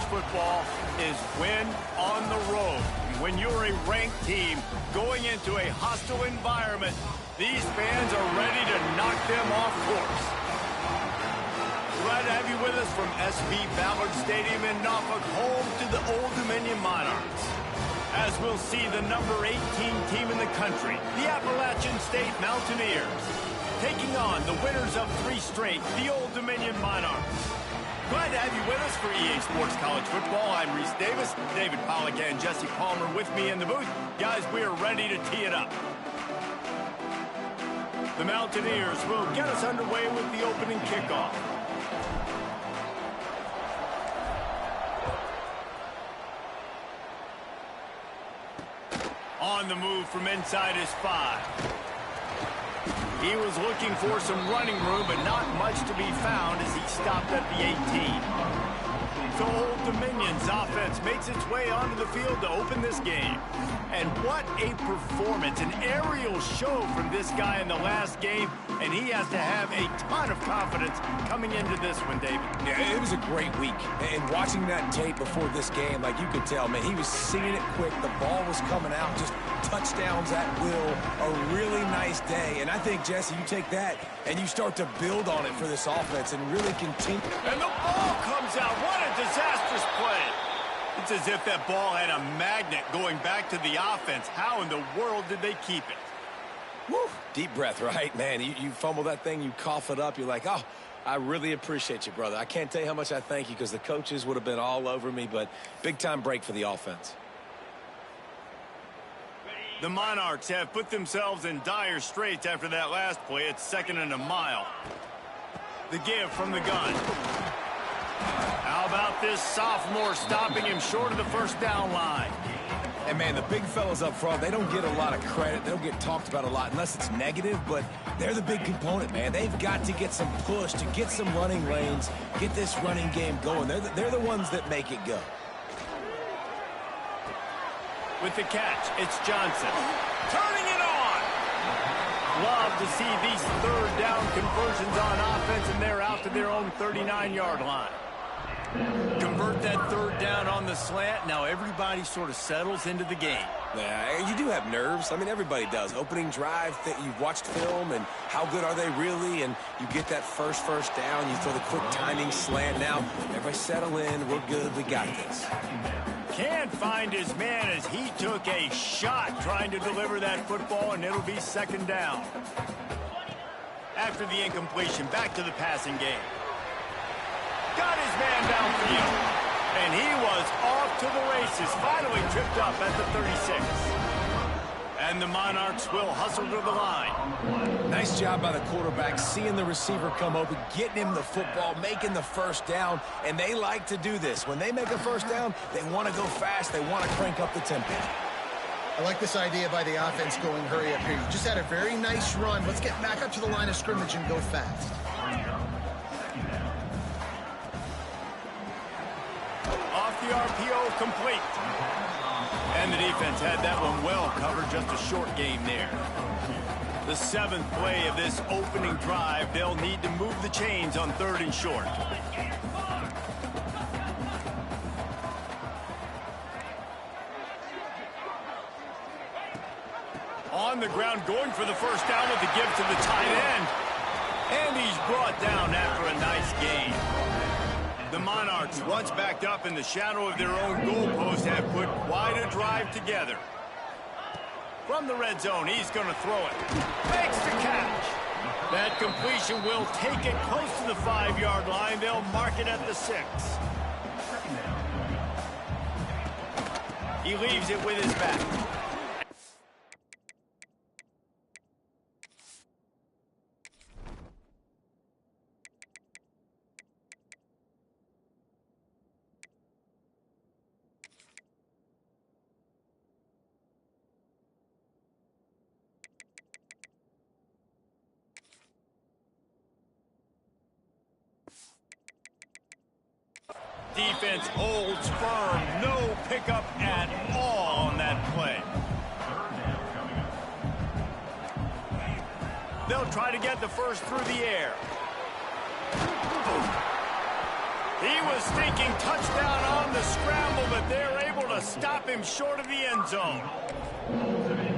football is win on the road. When you're a ranked team going into a hostile environment, these fans are ready to knock them off course. Glad to have you with us from SV Ballard Stadium in Norfolk, home to the Old Dominion Monarchs. As we'll see the number 18 team in the country, the Appalachian State Mountaineers, taking on the winners of 3 straight, the Old Dominion Monarchs. Glad to have you with us for EA Sports College Football. I'm Reese Davis, David Pollack and Jesse Palmer with me in the booth. Guys, we are ready to tee it up. The Mountaineers will get us underway with the opening kickoff. On the move from inside his 5. He was looking for some running room, but not much to be found as he stopped at the 18. So Old Dominion's offense makes its way onto the field to open this game. And what a performance, an aerial show from this guy in the last game, and he has to have a ton of confidence coming into this one, David. Yeah, it was a great week. And watching that tape before this game, like you could tell, man, he was seeing it quick. The ball was coming out, just touchdowns at will. A really nice day. And I think, Jesse, you take that and you start to build on it for this offense and really continue. And the ball comes out. What a disastrous play. It's as if that ball had a magnet going back to the offense. How in the world did they keep it? Woo, deep breath, right, man? You fumble that thing, you cough it up, you're like, oh, I really appreciate you, brother. I can't tell you how much I thank you because the coaches would have been all over me, but big-time break for the offense. The Monarchs have put themselves in dire straits after that last play. It's 2nd and a mile. The give from the gun. How about this sophomore stopping him short of the first down line? And, man, the big fellas up front, they don't get a lot of credit. They don't get talked about a lot unless it's negative, but they're the big component, man. They've got to get some push, to get some running lanes, get this running game going. They're the ones that make it go. With the catch, it's Johnson. Turning it on! Love to see these 3rd down conversions on offense, and they're out to their own 39-yard line. Convert that 3rd down on the slant. Now everybody sort of settles into the game. Yeah, you do have nerves. I mean, everybody does. Opening drive, you've watched film, and how good are they really? And you get that first down. You throw the quick timing slant. Now, everybody settle in. We're good. We got this. Can't find his man as he took a shot trying to deliver that football, and it'll be 2nd down. After the incompletion, back to the passing game. Got his man downfield, and he was off to the races, finally tripped up at the 36. And the Monarchs will hustle to the line. Nice job by the quarterback, seeing the receiver come open, getting him the football, making the 1st down, and they like to do this. When they make a 1st down, they want to go fast, they want to crank up the tempo. I like this idea by the offense going hurry up here. You just had a very nice run. Let's get back up to the line of scrimmage and go fast. Off the RPO, complete. And the defense had that one well covered, just a short game there. The 7th play of this opening drive, they'll need to move the chains on 3rd and short. On the ground, going for the 1st down with the give to the tight end. And he's brought down after a nice gain. The Monarchs, once backed up in the shadow of their own goalpost, have put quite a drive together. From the red zone, he's going to throw it. Makes the catch. That completion will take it close to the 5-yard line. They'll mark it at the 6. He leaves it with his back. Defense holds firm. No pickup at all on that play. They'll try to get the 1st through the air. He was thinking touchdown on the scramble, but they're able to stop him short of the end zone.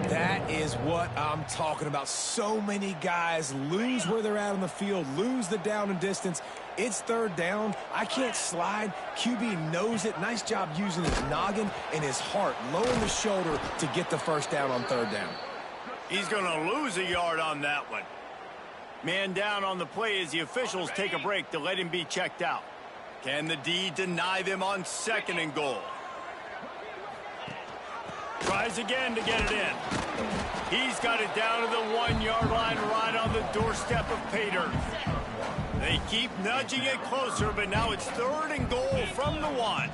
That is what I'm talking about. So many guys lose where they're at on the field, lose the down and distance. It's third down. I can't slide. QB knows it. Nice job using his noggin and his heart, lowering the shoulder to get the first down on third down. He's going to lose a yard on that one. Man down on the play as the officials take a break to let him be checked out. Can the D deny them on 2nd and goal? Tries again to get it in. He's got it down to the 1-yard line right on the doorstep of pay dirt. They keep nudging it closer, but now it's 3rd and goal from the 1.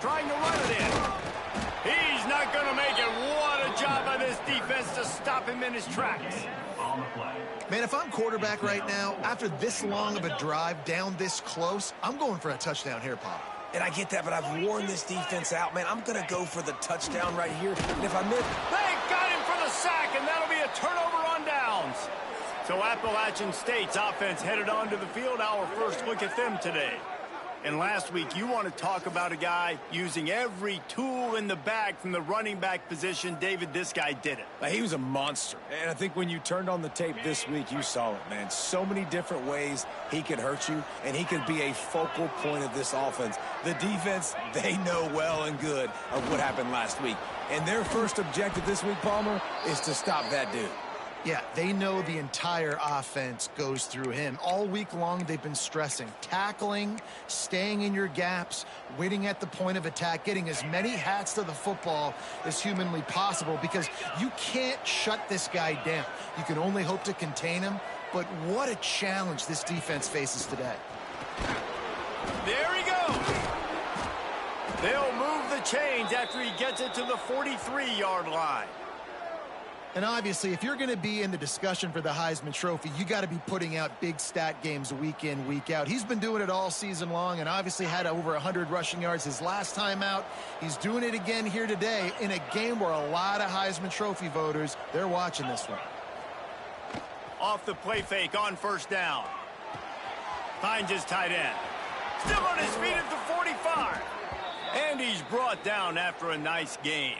Trying to run it in. He's not going to make it. What a job by this defense to stop him in his tracks. Man, if I'm quarterback right now, after this long of a drive down this close, I'm going for a touchdown here, Pop. And I get that, but I've worn this defense out. Man, I'm going to go for the touchdown right here. And if I miss... They got him for the sack, and that'll be a turnover on downs. So Appalachian State's offense headed onto the field. Our first look at them today. And last week, you want to talk about a guy using every tool in the bag from the running back position. David, this guy did it. He was a monster. And I think when you turned on the tape this week, you saw it, man. So many different ways he could hurt you, and he could be a focal point of this offense. The defense, they know well and good of what happened last week. And their first objective this week, Palmer, is to stop that dude. Yeah, they know the entire offense goes through him. All week long, they've been stressing tackling, staying in your gaps, waiting at the point of attack, getting as many hats to the football as humanly possible, because you can't shut this guy down. You can only hope to contain him, but what a challenge this defense faces today. There he goes. They'll move the chains after he gets it to the 43-yard line. And obviously, if you're going to be in the discussion for the Heisman Trophy, you got to be putting out big stat games week in, week out. He's been doing it all season long and obviously had over 100 rushing yards his last time out. He's doing it again here today in a game where a lot of Heisman Trophy voters, they're watching this one. Off the play fake on first down. Finds his tight end. Still on his feet at the 45. And he's brought down after a nice game.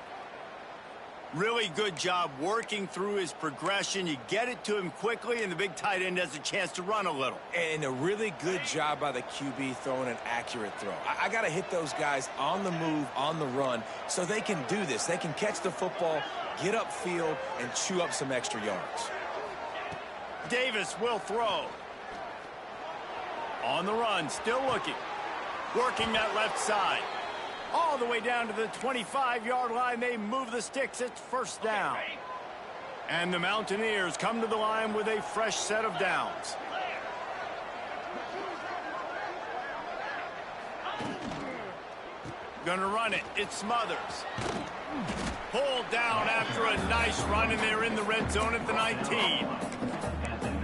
Really good job working through his progression. You get it to him quickly, and the big tight end has a chance to run a little. And a really good job by the QB throwing an accurate throw. I got to hit those guys on the move, on the run, so they can do this. They can catch the football, get upfield, and chew up some extra yards. Davis will throw. On the run, still looking. Working that left side. All the way down to the 25-yard line. They move the sticks. It's first down. And the Mountaineers come to the line with a fresh set of downs. Gonna run it. It's Smothers. Pulled down after a nice run, and they're in the red zone at the 19.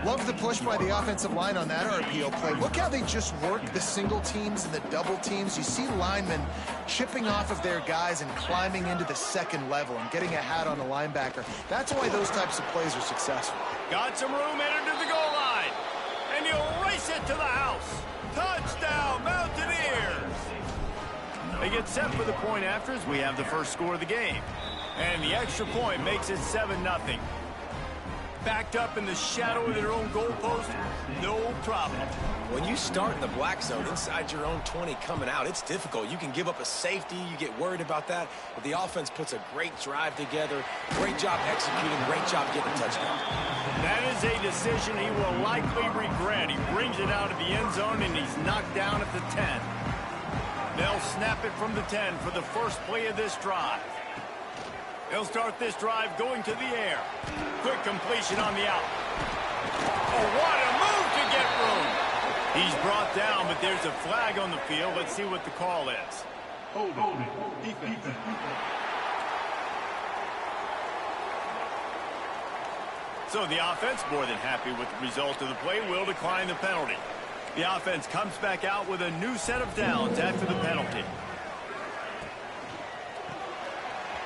Love the push by the offensive line on that RPO play. Look how they just work the single teams and the double teams. You see linemen chipping off of their guys and climbing into the second level and getting a hat on the linebacker. That's why those types of plays are successful. Got some room, entered to the goal line. And he'll race it to the house. Touchdown, Mountaineers! They get set for the point after as we have the first score of the game. And the extra point makes it 7-0. Backed up in the shadow of their own goalpost, no problem. When you start in the black zone inside your own 20 coming out, it's difficult. You can give up a safety. You get worried about that. But the offense puts a great drive together. Great job executing. Great job getting a touchdown. That is a decision he will likely regret. He brings it out of the end zone, and he's knocked down at the 10. They'll snap it from the 10 for the first play of this drive. They'll start this drive going to the air. Quick completion on the out. Oh, what a move to get room. He's brought down, but there's a flag on the field. Let's see what the call is. Hold it. So the offense, more than happy with the result of the play, will decline the penalty. The offense comes back out with a new set of downs after the penalty.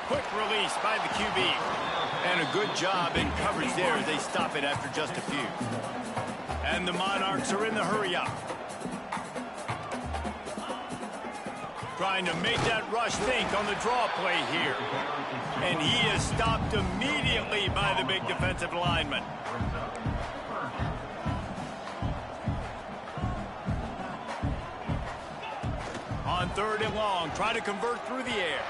Quick release by the QB. And a good job in coverage there as they stop it after just a few. And the Monarchs are in the hurry up. Trying to make that rush think on the draw play here. And he is stopped immediately by the big defensive lineman. On 3rd and long, try to convert through the air.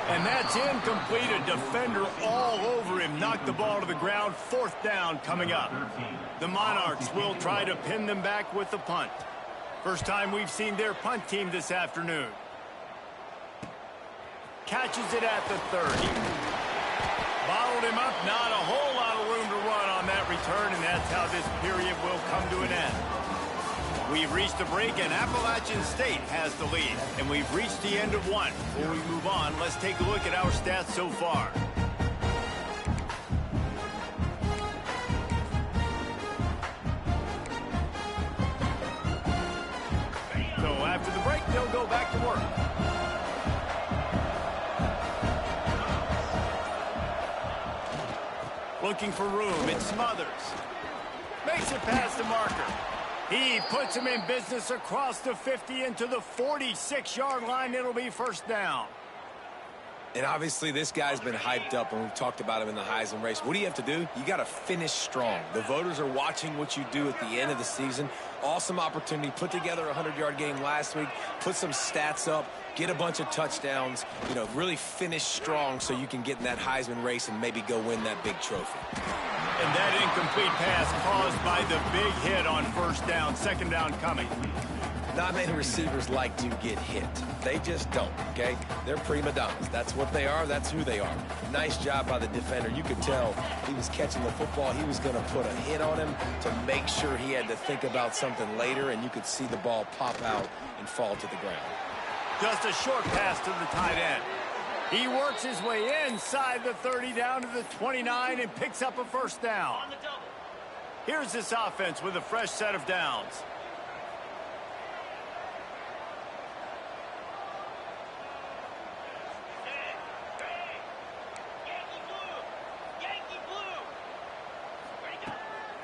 And that's incomplete. A defender all over him. Knocked the ball to the ground. 4th down coming up. The Monarchs will try to pin them back with the punt. First time we've seen their punt team this afternoon. Catches it at the 30. Bottled him up. Not a whole lot of room to run on that return, and that's how this period will come to an end. We've reached a break, and Appalachian State has the lead. And we've reached the end of one. Before we move on, let's take a look at our stats so far. So after the break, they'll go back to work. Looking for room. It's Smothers. Makes it past the marker. He puts him in business across the 50 into the 46-yard line. It'll be 1st down. And obviously this guy's been hyped up, and we've talked about him in the Heisman race. What do you have to do? You got to finish strong. The voters are watching what you do at the end of the season. Awesome opportunity. Put together a 100-yard game last week. Put some stats up. Get a bunch of touchdowns. You know, really finish strong so you can get in that Heisman race and maybe go win that big trophy. And that incomplete pass caused by the big hit on 1st down. 2nd down coming. Not many receivers like to get hit. They just don't, okay? They're prima donnas. That's what they are. That's who they are. Nice job by the defender. You could tell he was catching the football. He was going to put a hit on him to make sure he had to think about something later, and you could see the ball pop out and fall to the ground. Just a short pass to the tight end. He works his way inside the 30 down to the 29 and picks up a 1st down. Here's this offense with a fresh set of downs.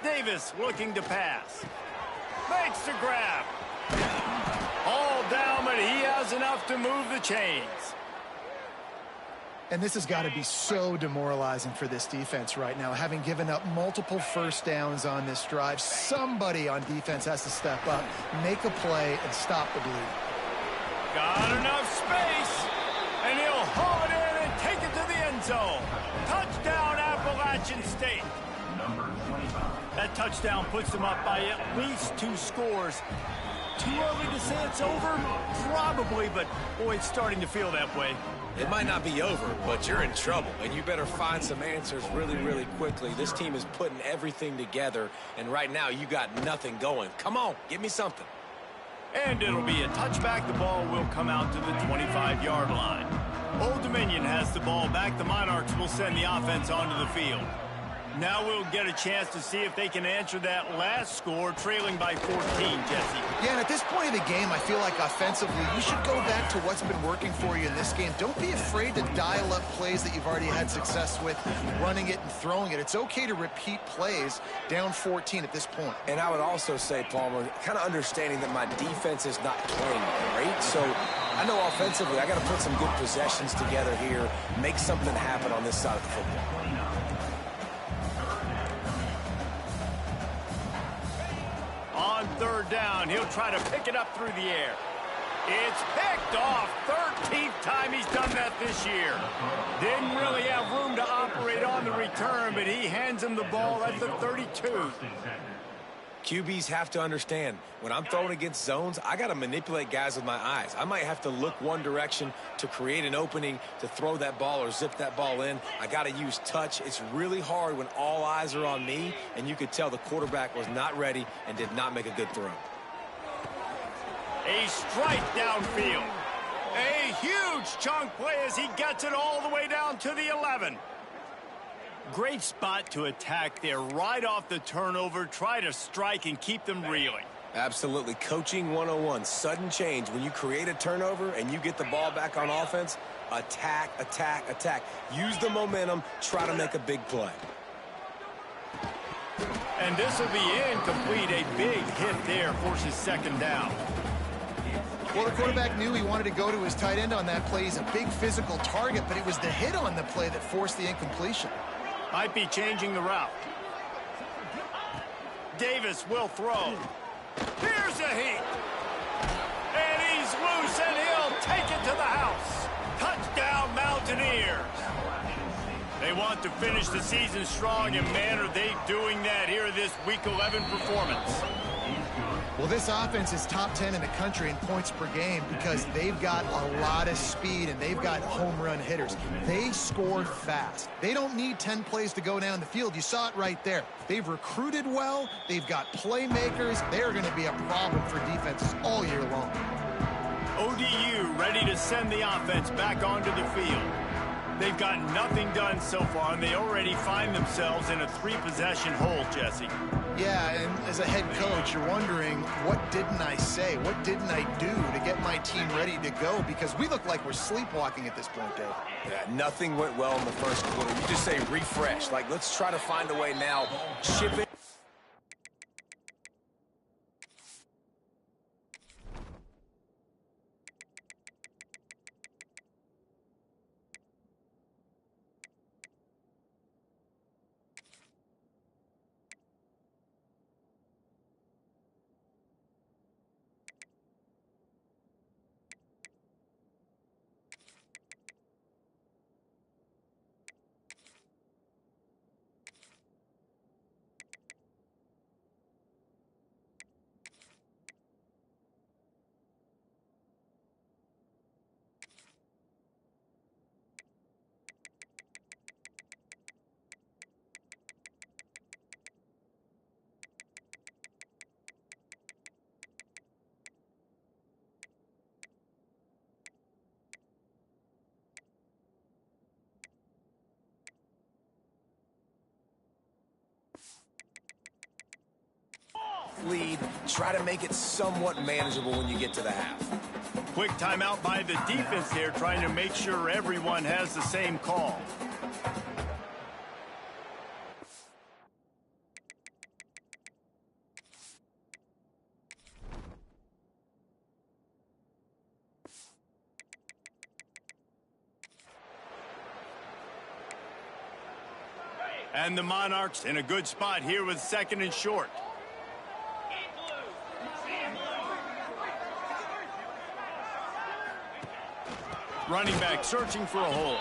Davis looking to pass. Makes the grab. All down, but he has enough to move the chains. And this has got to be so demoralizing for this defense right now. Having given up multiple 1st downs on this drive, somebody on defense has to step up, make a play, and stop the bleed. Got enough space, and he'll haul it in and take it to the end zone. Touchdown, Appalachian State. That touchdown puts them up by at least 2 scores. Too early to say it's over? Probably, but boy, it's starting to feel that way. It might not be over, but you're in trouble, and you better find some answers really, really quickly. This team is putting everything together, and right now you got nothing going. Come on, give me something. And it'll be a touchback. The ball will come out to the 25-yard line. Old Dominion has the ball back. The Monarchs will send the offense onto the field. Now we'll get a chance to see if they can answer that last score, trailing by 14, Jesse. Yeah, and at this point of the game, I feel like offensively, you should go back to what's been working for you in this game. Don't be afraid to dial up plays that you've already had success with, running it and throwing it. It's okay to repeat plays down 14 at this point. And I would also say, Palmer, kind of understanding that my defense is not playing great, so I know offensively I got to put some good possessions together here, make something happen on this side of the football. On 3rd down, he'll try to pick it up through the air. It's picked off. 13th time he's done that this year. Didn't really have room to operate on the return, but he hands him the ball at the 32. QBs have to understand, when I'm throwing against zones, I got to manipulate guys with my eyes. I might have to look one direction to create an opening to throw that ball or zip that ball in. I got to use touch. It's really hard when all eyes are on me, and you could tell the quarterback was not ready and did not make a good throw. A strike downfield. A huge chunk play as he gets it all the way down to the 11. Great spot to attack there right off the turnover. Try to strike and keep them reeling. Absolutely. Coaching 101. Sudden change. When you create a turnover and you get the ball back on offense, attack, attack, attack. Use the momentum. Try to make a big play. And this will be incomplete. A big hit there forces second down. Well, the quarterback knew he wanted to go to his tight end on that play. He's a big physical target, but it was the hit on the play that forced the incompletion. Might be changing the route. Davis will throw. Here's a heat. And he's loose, and he'll take it to the house. Touchdown, Mountaineers. They want to finish the season strong, and man, are they doing that here this Week 11 performance. Well, this offense is top 10 in the country in points per game because they've got a lot of speed and they've got home run hitters. They score fast. They don't need 10 plays to go down the field. You saw it right there. They've recruited well. They've got playmakers. They're going to be a problem for defenses all year long. ODU ready to send the offense back onto the field. They've got nothing done so far, and they already find themselves in a 3-possession hole, Jesse. Yeah, and as a head coach, you're wondering, what didn't I say? What didn't I do to get my team ready to go? Because we look like we're sleepwalking at this point, Dave. Yeah, nothing went well in the first quarter. You just say refresh. Like, let's try to find a way now. Ship it. Lead, try to make it somewhat manageable when you get to the half. Quick timeout by the defense here, trying to make sure everyone has the same call. And the Monarchs in a good spot here with second and short. Running back searching for a hole.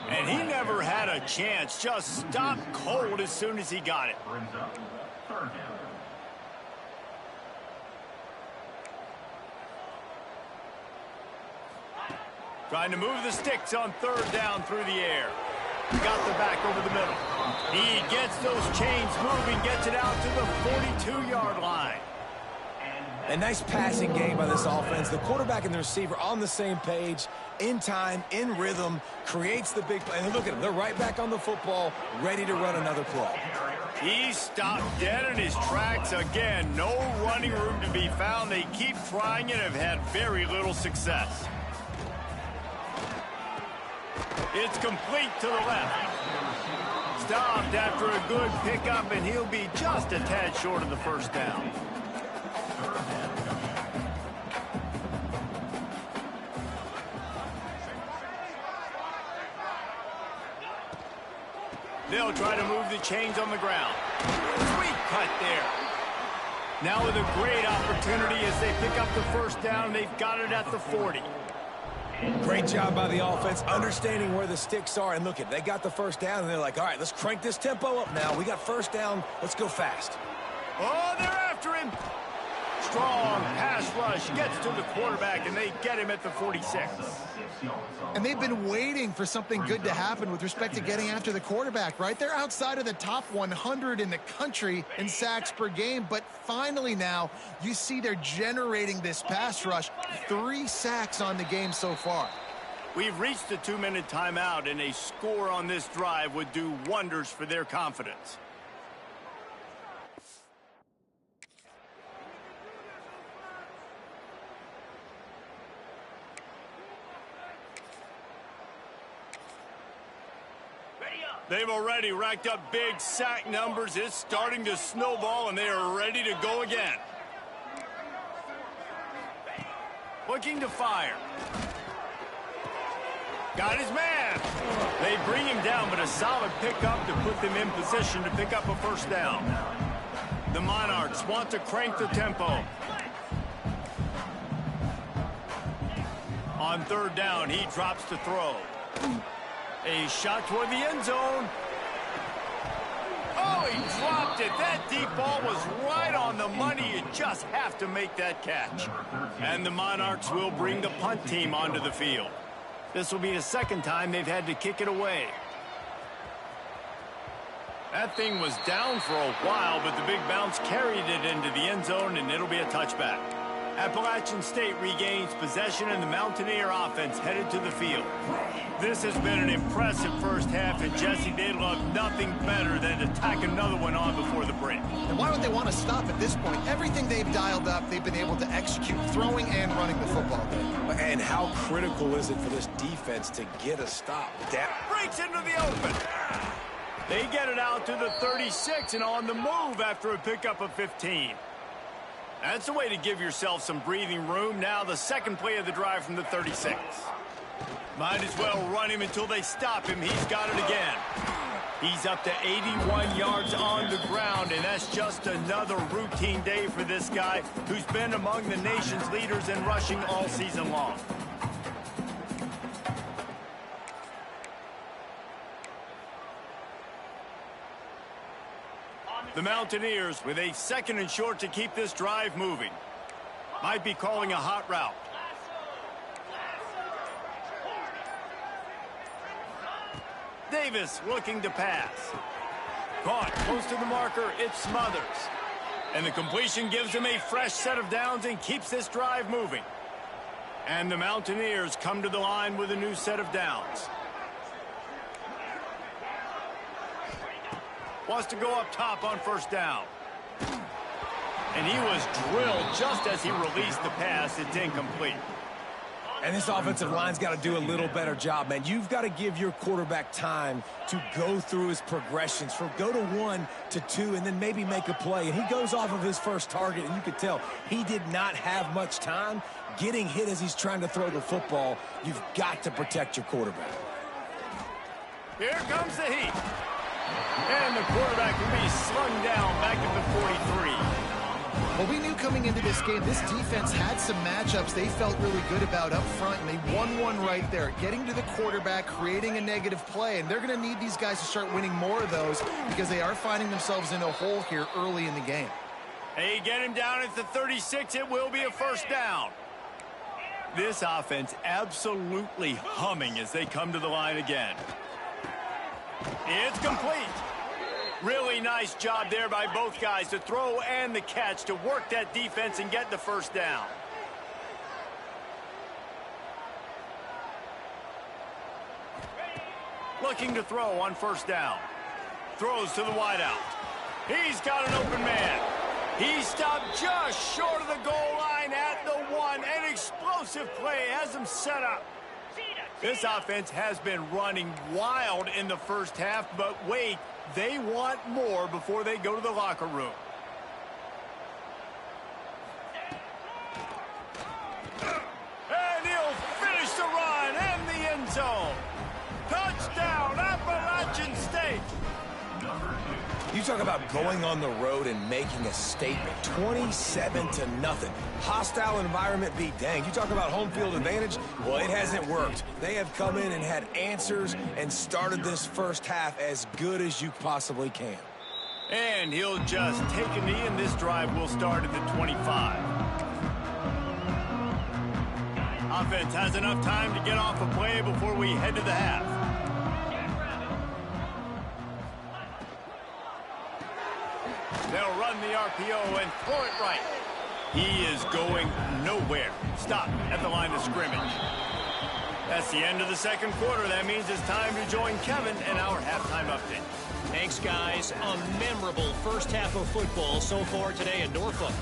And he never had a chance. Just stopped cold as soon as he got it. Trying to move the sticks on third down through the air. Got the back over the middle. He gets those chains moving, gets it out to the 42-yard line. A nice passing game by this offense. The quarterback and the receiver on the same page, in time, in rhythm, creates the big play. And look at them. They're right back on the football, ready to run another play. He stopped dead in his tracks again. No running room to be found. They keep trying and have had very little success. It's complete to the left. Stopped after a good pickup, and he'll be just a tad short of the first down. They'll try to move the chains on the ground. Sweet cut there. Now with a great opportunity as they pick up the first down. They've got it at the 40. Great job by the offense, understanding where the sticks are. And look, they got the first down, and they're like, all right, let's crank this tempo up now. We got first down. Let's go fast. Oh, they're after him. Strong pass rush gets to the quarterback, and they get him at the 46. And they've been waiting for something good to happen with respect to getting after the quarterback, right? They're outside of the top 100 in the country in sacks per game, but finally now you see they're generating this pass rush. 3 sacks on the game so far. We've reached the 2-minute timeout, and a score on this drive would do wonders for their confidence. They've already racked up big sack numbers. It's starting to snowball, and they are ready to go again. Looking to fire. Got his man. They bring him down, but a solid pickup to put them in position to pick up a first down. The Monarchs want to crank the tempo. On third down, he drops to throw. A shot toward the end zone. Oh, he dropped it. That deep ball was right on the money. You just have to make that catch. And the Monarchs will bring the punt team onto the field. This will be the second time they've had to kick it away. That thing was down for a while, but the big bounce carried it into the end zone, and it'll be a touchback. Appalachian State regains possession, and the Mountaineer offense headed to the field. This has been an impressive first half, and Jesse, they'd love nothing better than to tack another one on before the break. And why would they want to stop at this point? Everything they've dialed up, they've been able to execute, throwing and running the football game. And how critical is it for this defense to get a stop? That breaks into the open. They get it out to the 36 and on the move after a pickup of 15. That's the way to give yourself some breathing room. Now the second play of the drive from the 36. Might as well run him until they stop him. He's got it again. He's up to 81 yards on the ground, and that's just another routine day for this guy who's been among the nation's leaders in rushing all season long. The Mountaineers with a second and short to keep this drive moving. Might be calling a hot route. Davis looking to pass. Caught close to the marker. It Smothers. And the completion gives him a fresh set of downs and keeps this drive moving. And the Mountaineers come to the line with a new set of downs. Wants to go up top on first down. And he was drilled just as he released the pass. It's incomplete. And this offensive line's got to do a little better job, man. You've got to give your quarterback time to go through his progressions, from go to 1 to 2, and then maybe make a play. And he goes off of his first target, and you could tell he did not have much time getting hit as he's trying to throw the football. You've got to protect your quarterback. Here comes the heat. And the quarterback will be slung down back at the 43. Well, we knew coming into this game, this defense had some matchups they felt really good about up front, and they won one right there, getting to the quarterback, creating a negative play, and they're going to need these guys to start winning more of those because they are finding themselves in a hole here early in the game. They get him down at the 36. It will be a first down. This offense absolutely humming as they come to the line again. It's complete. Really nice job there by both guys to throw and the catch to work that defense and get the first down. Looking to throw on first down. Throws to the wideout. He's got an open man. He stopped just short of the goal line at the 1. An explosive play has him set up. This offense has been running wild in the first half, but wait, they want more before they go to the locker room. And he'll finish the run and the end zone. Touchdown, Appalachian State. You talk about going on the road and making a statement. 27-0. Hostile environment be danged. You talk about home field advantage. Well, it hasn't worked. They have come in and had answers and started this first half as good as you possibly can. And he'll just take a knee, and this drive will start at the 25. Offense has enough time to get off a play before we head to the half. They'll run the RPO and throw it right. He is going nowhere. Stop at the line of scrimmage. That's the end of the second quarter. That means it's time to join Kevin in our halftime update. Thanks, guys. A memorable first half of football so far today in Norfolk.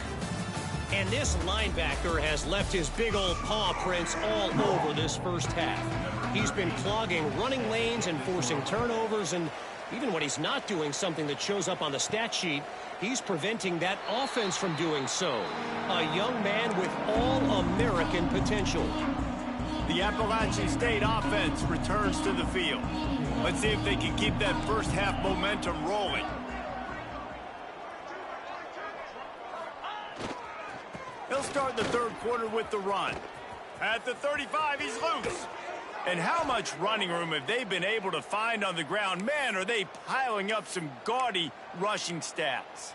And this linebacker has left his big old paw prints all over this first half. He's been clogging running lanes and forcing turnovers, and Even when he's not doing something that shows up on the stat sheet, he's preventing that offense from doing so. A young man with all-American potential. The Appalachian State offense returns to the field. Let's see if they can keep that first half momentum rolling. He'll start the third quarter with the run. At the 35, he's loose. And how much running room have they been able to find on the ground? Man, are they piling up some gaudy rushing stats.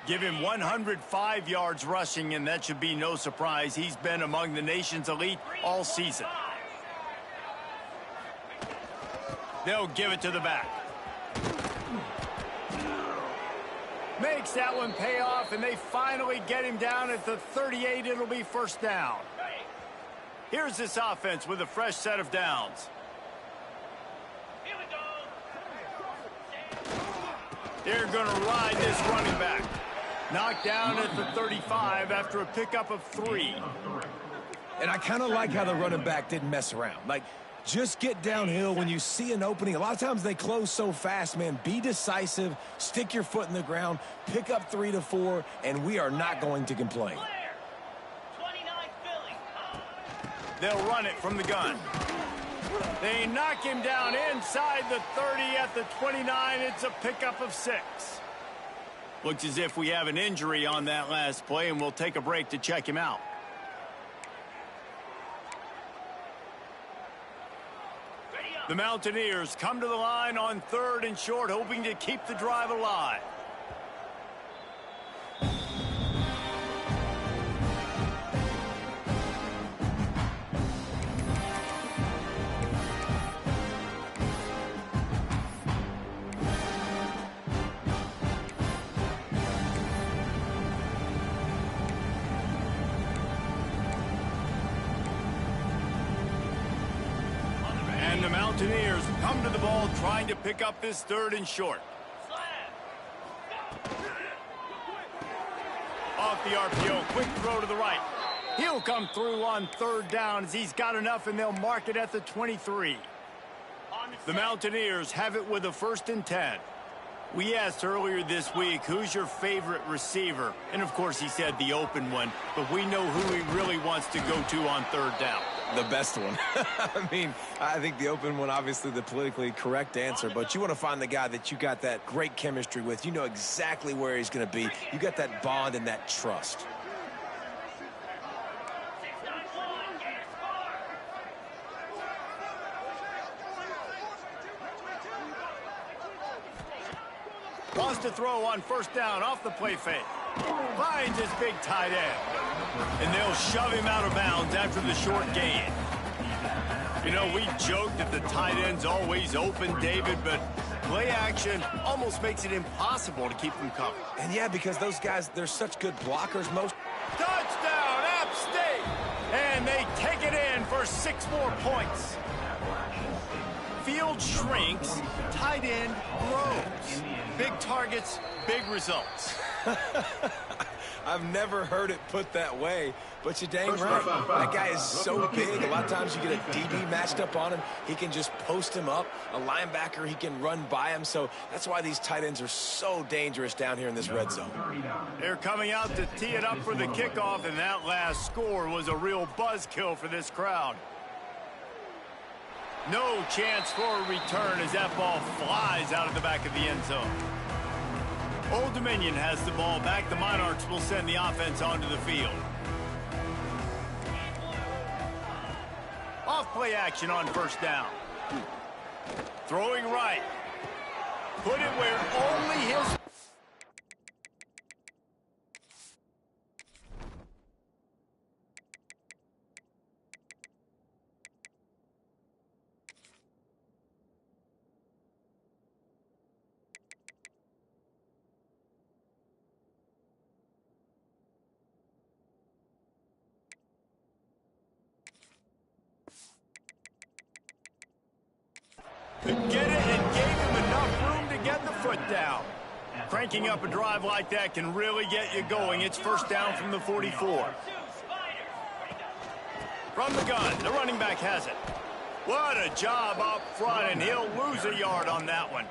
Give him 105 yards rushing, and that should be no surprise. He's been among the nation's elite all season. They'll give it to the back. Makes that one pay off, and they finally get him down at the 38. It'll be first down. Here's this offense with a fresh set of downs. Here we go. They're going to ride this running back. Knocked down at the 35 after a pickup of 3. And I kind of like how the running back didn't mess around. Like, just get downhill when you see an opening. A lot of times they close so fast, man. Be decisive, stick your foot in the ground, pick up 3 to 4, and we are not going to complain. They'll run it from the gun. They knock him down inside the 30 at the 29. It's a pickup of 6. Looks as if we have an injury on that last play, and we'll take a break to check him out. The Mountaineers come to the line on 3rd and short, hoping to keep the drive alive. And the Mountaineers come to the ball trying to pick up this 3rd and short. Off the RPO, quick throw to the right. He'll come through on 3rd down as he's got enough, and they'll mark it at the 23. The Mountaineers have it with a 1st and 10. We asked earlier this week, who's your favorite receiver? And, of course, he said the open one, but we know who he really wants to go to on 3rd down. The best one. I mean, I think the open one, obviously the politically correct answer, but you want to find the guy that you got that great chemistry with. You know exactly where he's going to be. You got that bond and that trust. Wants to throw on 1st down off the play fake. Finds his big tight end. And they'll shove him out of bounds after the short gain. You know, we joked that the tight end's always open, David, but play action almost makes it impossible to keep them covered. And yeah, because those guys, they're such good blockers. Touchdown, App State! And they take it in for 6 more points. Field shrinks, tight end grows. Big targets, big results. I've never heard it put that way, but you're dang right. That guy is so big. A lot of times you get a DB matched up on him. He can just post him up. A linebacker, he can run by him. So that's why these tight ends are so dangerous down here in this red zone. They're coming out to tee it up for the kickoff, and that last score was a real buzzkill for this crowd. No chance for a return as that ball flies out of the back of the end zone. Old Dominion has the ball back. The Monarchs will send the offense onto the field. Off play action on 1st down. Throwing right. Put it where only his... Could get it and gave him enough room to get the foot down. Cranking up a drive like that can really get you going. It's 1st down from the 44. From the gun, the running back has it. What a job up front, and he'll lose a yard on that one.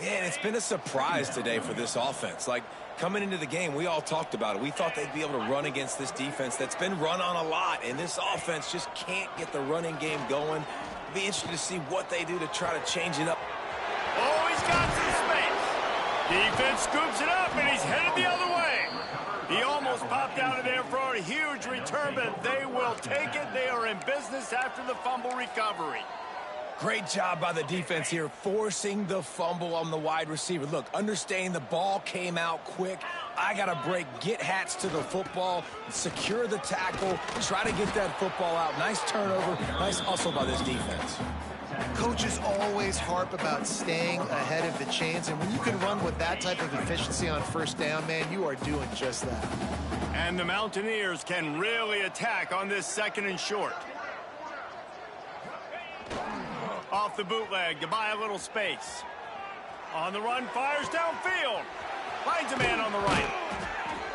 Man, it's been a surprise today for this offense. Like, coming into the game, we all talked about it. We thought they'd be able to run against this defense that's been run on a lot, and this offense just can't get the running game going. Be interested to see what they do to try to change it up. Oh, he's got some space. Defense scoops it up, and he's headed the other way. He almost popped out of there for a huge return, but they will take it. They are in business after the fumble recovery. Great job by the defense here, forcing the fumble on the wide receiver. Look, understanding the ball came out quick. I got to break, get Hats to the football, secure the tackle, try to get that football out. Nice turnover, nice hustle by this defense. Coaches always harp about staying ahead of the chains, and when you can run with that type of efficiency on first down, man, you are doing just that. And the Mountaineers can really attack on this 2nd and short. Off the bootleg to buy a little space. On the run, fires downfield. Finds a man on the right.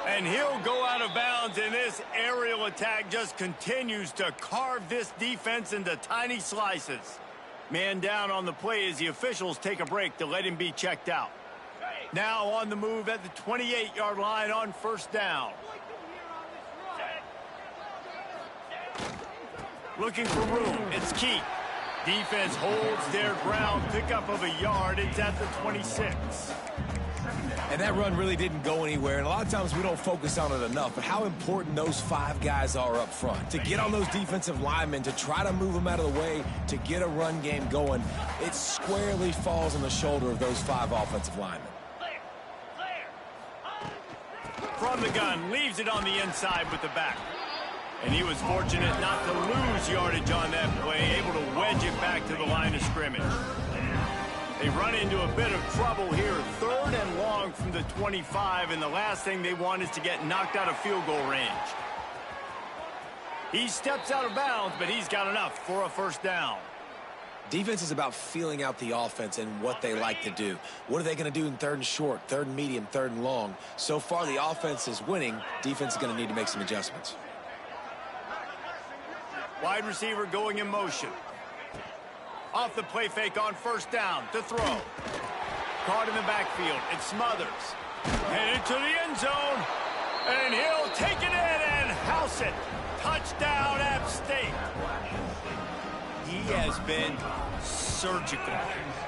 And he'll go out of bounds, and this aerial attack just continues to carve this defense into tiny slices. Man down on the play as the officials take a break to let him be checked out. Now on the move at the 28-yard line on first down. Looking for room. It's Keith. Defense holds their ground. Pickup of a yard. It's at the 26. And that run really didn't go anywhere, and a lot of times we don't focus on it enough, but how important those 5 guys are up front. To get on those defensive linemen, to try to move them out of the way, to get a run game going, it squarely falls on the shoulder of those 5 offensive linemen. From the gun, leaves it on the inside with the back. And he was fortunate not to lose yardage on that play, able to wedge it back to the line of scrimmage. They run into a bit of trouble here, 3rd and long from the 25, and the last thing they want is to get knocked out of field goal range. He steps out of bounds, but he's got enough for a first down. Defense is about feeling out the offense and what they like to do. What are they going to do in 3rd and short, 3rd and medium, 3rd and long? So far, the offense is winning. Defense is going to need to make some adjustments. Wide receiver going in motion. Off the play fake on first down to throw. Caught in the backfield. It Smothers. And into the end zone. And he'll take it in and house it. Touchdown, App State. He has been surgical.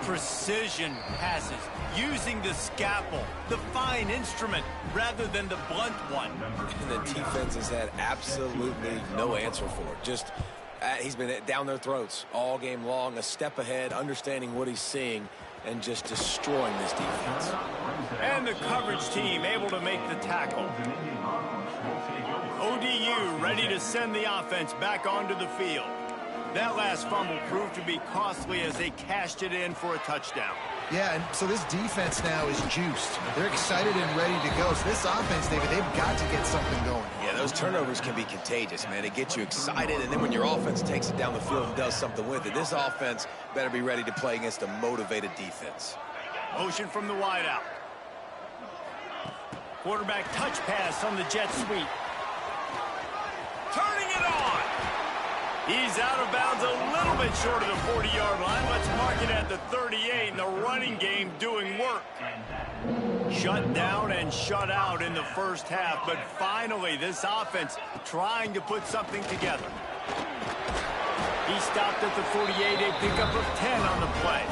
Precision passes. Using the scalpel, the fine instrument, rather than the blunt one. And the defense has had absolutely no answer for it. Just he's been down their throats all game long, a step ahead, understanding what he's seeing, and just destroying this defense. And the coverage team able to make the tackle. ODU ready to send the offense back onto the field. That last fumble proved to be costly as they cashed it in for a touchdown. Yeah, and so this defense now is juiced. They're excited and ready to go. So this offense, David, they've got to get something going. Yeah, those turnovers can be contagious, man. It gets you excited, and then when your offense takes it down the field and does something with it, this offense better be ready to play against a motivated defense. Motion from the wideout. Quarterback touch pass on the jet sweep. Turning it on. He's out of bounds a little bit short of the 40-yard line. Let's mark it at the 38, and the running game doing work. Shut down and shut out in the first half, but finally this offense trying to put something together. He stopped at the 48, a pickup of 10 on the play.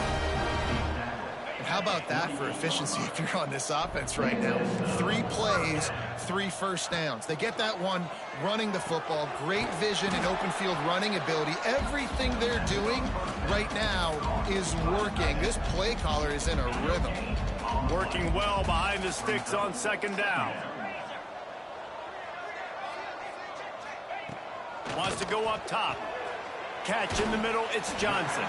And how about that for efficiency if you're on this offense right now? 3 plays, 3 first downs. They get that one running the football, great vision and open field running ability. Everything they're doing right now is working. This play caller is in a rhythm. Working well behind the sticks on second down. Wants to go up top. Catch in the middle, it's Johnson.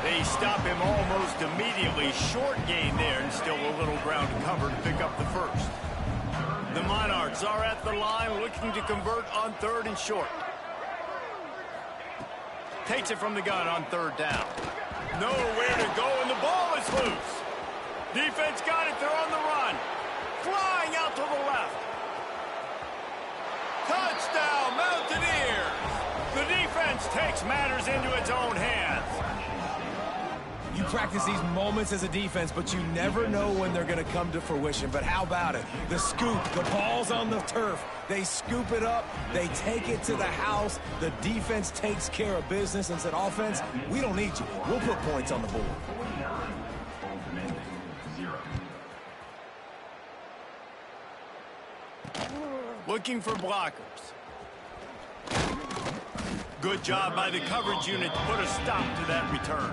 They stop him almost immediately. Short gain there, and still a little ground to cover to pick up the first. The Monarchs are at the line looking to convert on 3rd and short. Takes it from the gun on 3rd down. Nowhere to go, and the ball is loose. Defense got it, they're on the run. Flying out to the left. Touchdown, Mountaineers! The defense offense takes matters into its own hands. You practice these moments as a defense, but you never know when they're going to come to fruition. But how about it? The scoop, the ball's on the turf. They scoop it up. They take it to the house. The defense takes care of business and said, offense, we don't need you. We'll put points on the board. Looking for blockers. Good job by the coverage unit to put a stop to that return.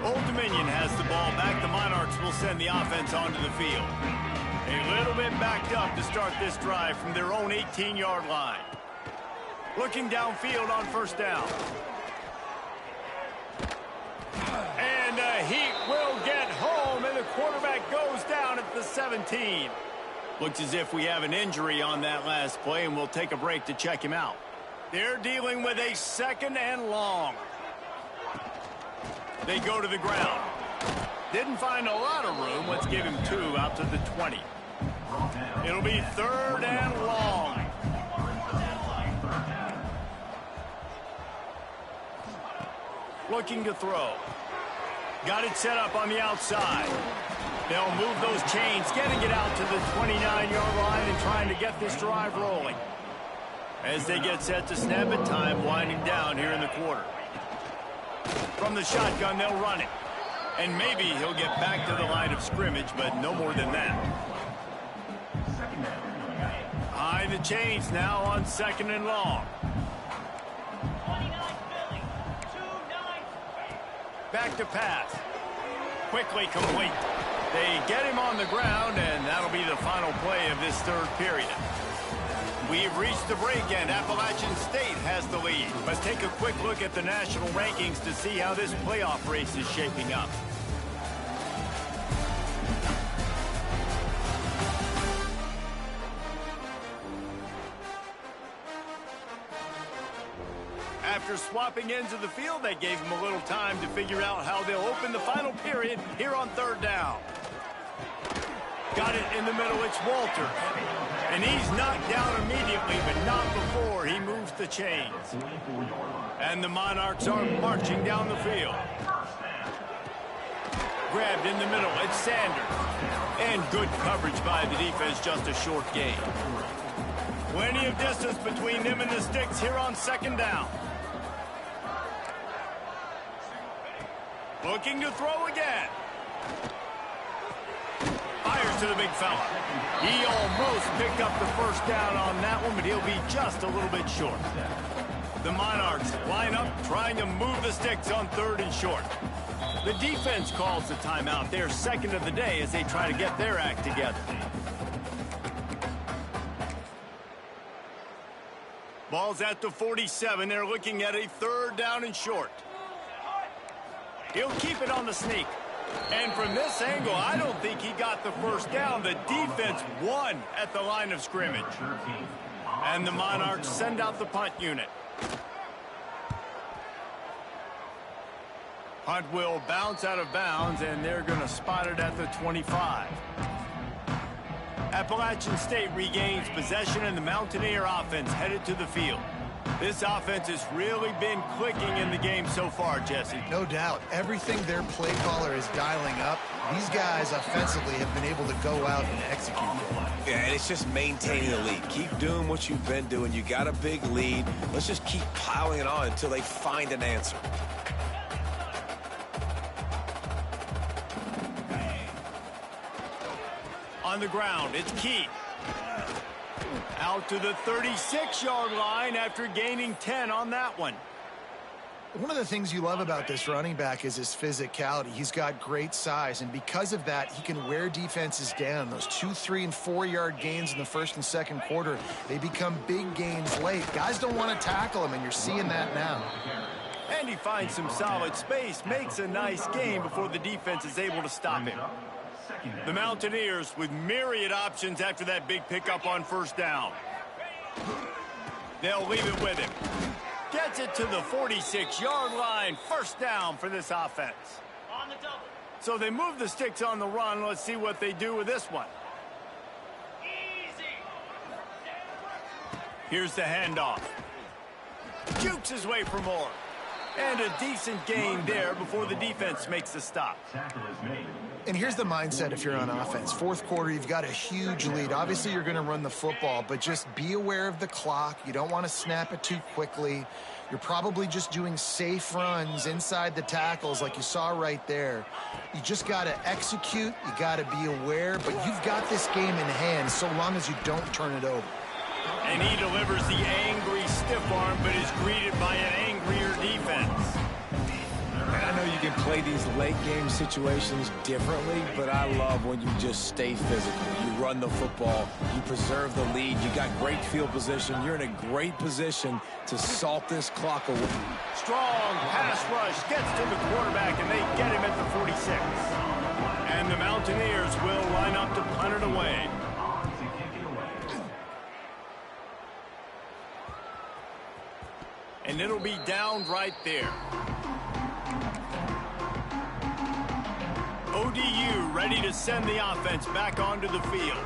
Old Dominion has the ball back. The Monarchs will send the offense onto the field. A little bit backed up to start this drive from their own 18-yard line. Looking downfield on first down. And he will get home, and the quarterback goes down at the 17. Looks as if we have an injury on that last play, and we'll take a break to check him out. They're dealing with a 2nd and long. They go to the ground. Didn't find a lot of room. Let's give him 2 out to the 20. It'll be 3rd and long. Looking to throw. Got it set up on the outside. They'll move those chains, getting it out to the 29-yard line and trying to get this drive rolling. As they get set to snap it, time winding down here in the quarter. From the shotgun, they'll run it. And maybe he'll get back to the line of scrimmage, but no more than that. High the chains now on 2nd and long. Back to pass. Quickly complete. They get him on the ground, and that'll be the final play of this 3rd period. We've reached the break, and Appalachian State has the lead. Let's take a quick look at the national rankings to see how this playoff race is shaping up. After swapping ends of the field, they gave him a little time to figure out how they'll open the final period here on 3rd down. Got it in the middle, it's Walter. And he's knocked down immediately, but not before he moves the chains. And the Monarchs are marching down the field. Grabbed in the middle, it's Sanders. And good coverage by the defense, just a short gain. Plenty of distance between them and the sticks here on 2nd down. Looking to throw again. Fires to the big fella. He almost picked up the 1st down on that one, but he'll be just a little bit short. The Monarchs line up, trying to move the sticks on 3rd and short. The defense calls the timeout. They're 2nd of the day as they try to get their act together. Ball's at the 47. They're looking at a 3rd down and short. He'll keep it on the sneak. And from this angle, I don't think he got the 1st down. The defense won at the line of scrimmage. And the Monarchs send out the punt unit. Punt will bounce out of bounds, and they're going to spot it at the 25. Appalachian State regains possession, and the Mountaineer offense headed to the field. This offense has really been clicking in the game so far, Jesse. No doubt. Everything their play caller is dialing up, these guys offensively have been able to go out and execute. Yeah, and it's just maintaining the lead. Keep doing what you've been doing. You got a big lead. Let's just keep piling it on until they find an answer. On the ground, it's Keith. Out to the 36-yard line after gaining 10 on that one. One of the things you love about this running back is his physicality. He's got great size, and because of that, he can wear defenses down. Those 2-, 3-, and 4-yard gains in the 1st and 2nd quarter, they become big gains late. Guys don't want to tackle him, and you're seeing that now. And he finds some solid space, makes a nice gain before the defense is able to stop him. The Mountaineers with myriad options after that big pickup on 1st down. They'll leave it with him. Gets it to the 46-yard line. 1st down for this offense. On the double. So they move the sticks on the run. Let's see what they do with this one. Easy. Here's the handoff. jukes his way for more. And a decent gain there before the defense makes the stop. And here's the mindset if you're on offense. Fourth quarter, you've got a huge lead. Obviously, you're going to run the football, but just be aware of the clock. You don't want to snap it too quickly. You're probably just doing safe runs inside the tackles like you saw right there. You just got to execute. You got to be aware, but you've got this game in hand so long as you don't turn it over. And he delivers the angry stiff arm, but is greeted by an angrier defense. And I know you can play these late game situations differently, but I love when you just stay physical. You run the football, you preserve the lead, you got great field position, you're in a great position to salt this clock away. Strong pass rush gets to the quarterback, and they get him at the 46. And the Mountaineers will line up to punt it away. And it'll be down right there. ODU ready to send the offense back onto the field.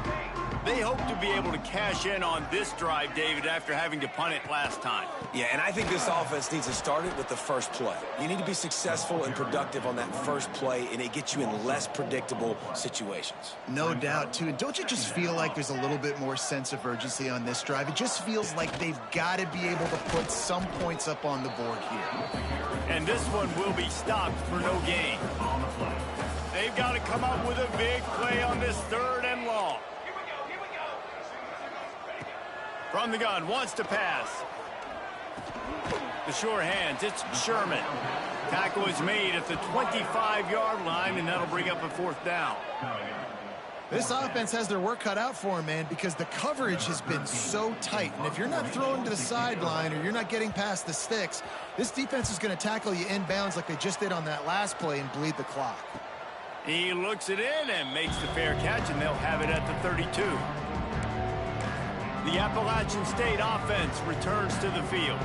They hope to be able to cash in on this drive, David, after having to punt it last time. Yeah, and I think this offense needs to start it with the first play. You need to be successful and productive on that first play, and it gets you in less predictable situations. No doubt, too. And don't you just feel like there's a little bit more sense of urgency on this drive? It just feels like they've got to be able to put some points up on the board here. And this one will be stopped for no gain. They've got to come up with a big play on this 3rd and long. From the gun, wants to pass. The sure hands, it's Sherman. Tackle is made at the 25-yard line, and that'll bring up a 4th down. This offense has their work cut out for them, man, because the coverage has been so tight. And if you're not throwing to the sideline or you're not getting past the sticks, this defense is going to tackle you inbounds like they just did on that last play and bleed the clock. He looks it in and makes the fair catch, and they'll have it at the 32. The Appalachian State offense returns to the field.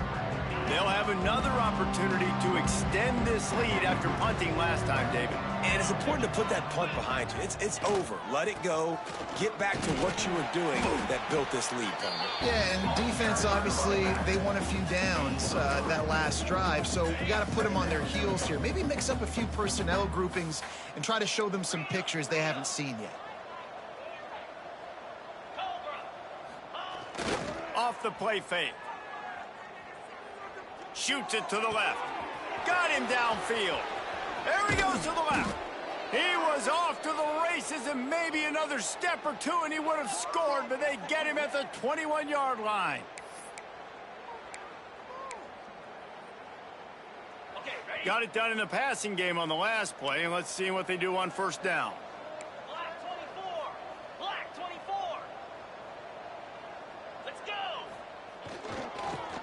They'll have another opportunity to extend this lead after punting last time, David. And it's important to put that punt behind you. It's over. Let it go. Get back to what you were doing that built this lead, Palmer. Yeah, and defense, obviously, they won a few downs that last drive, so we got to put them on their heels here. Maybe mix up a few personnel groupings and try to show them some pictures they haven't seen yet. Off the play fake. Shoots it to the left. Got him downfield. There he goes to the left. He was off to the races, and maybe another step or two and he would have scored, but they get him at the 21-yard line. Got it done in the passing game on the last play, and let's see what they do on 1st down. Black 24. Black 24. Let's go.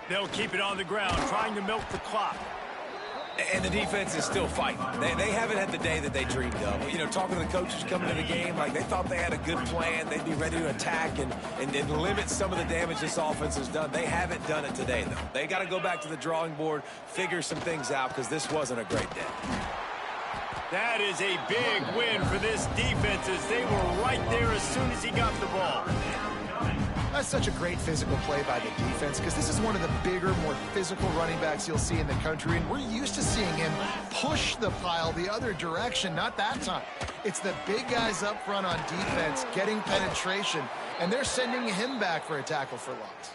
They'll keep it on the ground, trying to milk the clock. And the defense is still fighting. They haven't had the day that they dreamed of. You know, talking to the coaches coming to the game, like they thought they had a good plan. They'd be ready to attack and limit some of the damage this offense has done. They haven't done it today, though. They got to go back to the drawing board, figure some things out, because this wasn't a great day. That is a big win for this defense, as they were right there as soon as he got the ball. That's such a great physical play by the defense, because this is one of the bigger, more physical running backs you'll see in the country, and we're used to seeing him push the pile the other direction. Not that time. It's the big guys up front on defense getting penetration, and they're sending him back for a tackle for loss.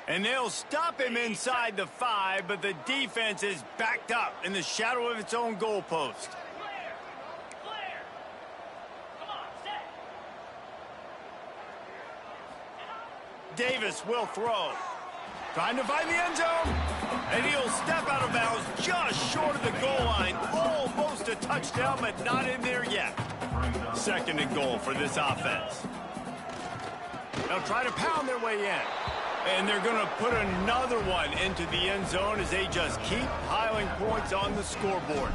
And they'll stop him inside the 5, but the defense is backed up in the shadow of its own goalpost. Davis will throw. Trying to find the end zone. And he'll step out of bounds just short of the goal line. Almost a touchdown, but not in there yet. 2nd and goal for this offense. They'll try to pound their way in. And they're going to put another one into the end zone as they just keep piling points on the scoreboard.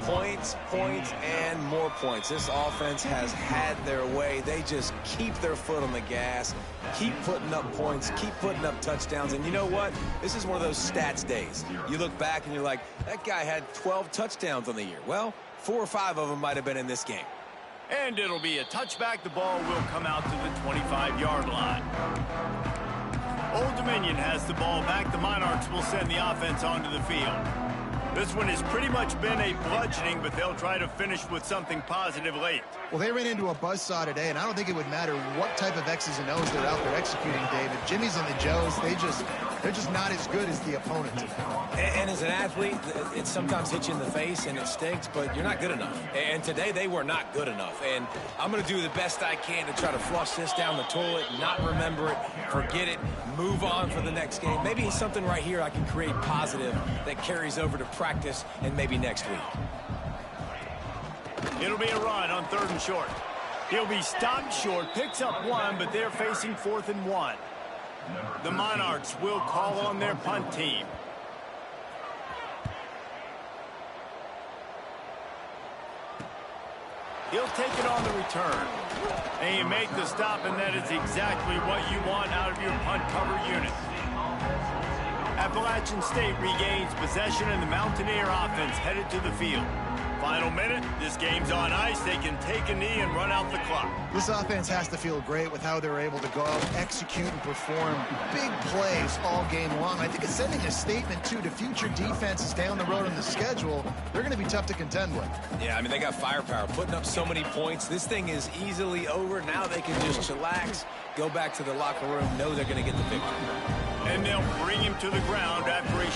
Points, points, and more points. This offense has had their way. They just keep their foot on the gas, keep putting up points, keep putting up touchdowns. And you know what? This is one of those stats days. You look back and you're like, that guy had 12 touchdowns on the year. Well, 4 or 5 of them might have been in this game. And it'll be a touchback. The ball will come out to the 25-yard line. Old Dominion has the ball back. The Monarchs will send the offense onto the field. This one has pretty much been a bludgeoning, but they'll try to finish with something positive late. Well, they ran into a buzzsaw today, and I don't think it would matter what type of X's and O's they're out there executing, David. Jimmy's and the Joes, they're just not as good as the opponent today. And as an athlete, it sometimes hits you in the face and it stinks, but you're not good enough. And today they were not good enough. And I'm going to do the best I can to try to flush this down the toilet, not remember it, forget it, move on for the next game. Maybe something right here I can create positive that carries over to practice and maybe next week. It'll be a run on 3rd and short. He'll be stopped short, picks up 1, but they're facing 4th and 1. The Monarchs will call on their punt team. He'll take it on the return. And you make the stop, and that is exactly what you want out of your punt cover unit. Appalachian State regains possession, and the Mountaineer offense headed to the field. Final minute, this game's on ice. They can take a knee and run out the clock. This offense has to feel great with how they're able to go out, execute, and perform big plays all game long. I think it's sending a statement, too, to future defenses down the road on the schedule. They're going to be tough to contend with. Yeah, I mean, they got firepower, putting up so many points. This thing is easily over. Now they can just chillax, go back to the locker room, know they're going to get the victory. And they'll bring him to the ground after a